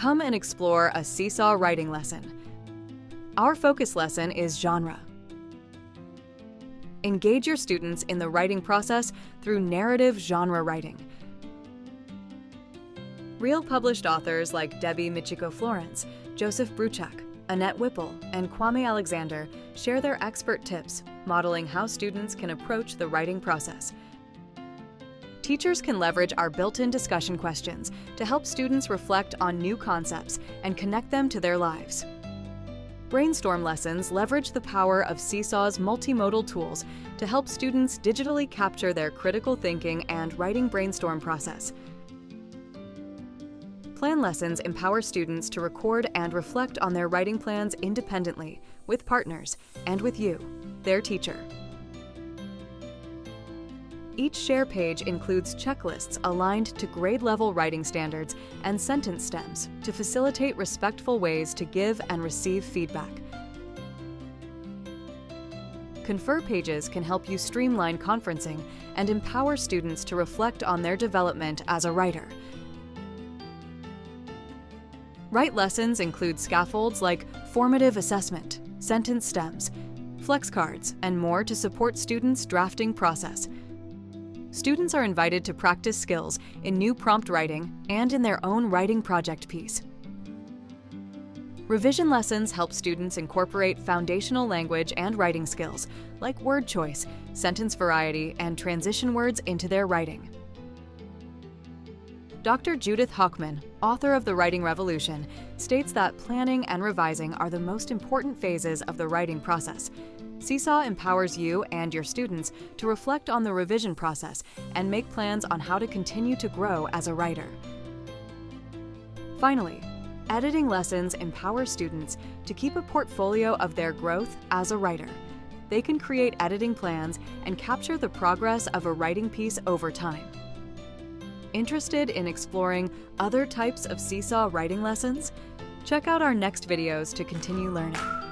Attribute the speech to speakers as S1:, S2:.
S1: Come and explore a Seesaw writing lesson. Our focus lesson is genre. Engage your students in the writing process through narrative genre writing. Real published authors like Debbie Michiko-Florence, Joseph Bruchak, Annette Whipple, and Kwame Alexander share their expert tips, modeling how students can approach the writing process. Teachers can leverage our built-in discussion questions to help students reflect on new concepts and connect them to their lives. Brainstorm lessons leverage the power of Seesaw's multimodal tools to help students digitally capture their critical thinking and writing brainstorm process. Plan lessons empower students to record and reflect on their writing plans independently, with partners, and with you, their teacher. Each share page includes checklists aligned to grade-level writing standards and sentence stems to facilitate respectful ways to give and receive feedback. Confer pages can help you streamline conferencing and empower students to reflect on their development as a writer. Write lessons include scaffolds like formative assessment, sentence stems, flexcards, and more to support students' drafting process. Students are invited to practice skills in new prompt writing and in their own writing project piece. Revision lessons help students incorporate foundational language and writing skills like word choice, sentence variety, and transition words into their writing. Dr. Judith Hochman, author of The Writing Revolution, states that planning and revising are the most important phases of the writing process. Seesaw empowers you and your students to reflect on the revision process and make plans on how to continue to grow as a writer. Finally, editing lessons empower students to keep a portfolio of their growth as a writer. They can create editing plans and capture the progress of a writing piece over time. Interested in exploring other types of Seesaw writing lessons? Check out our next videos to continue learning.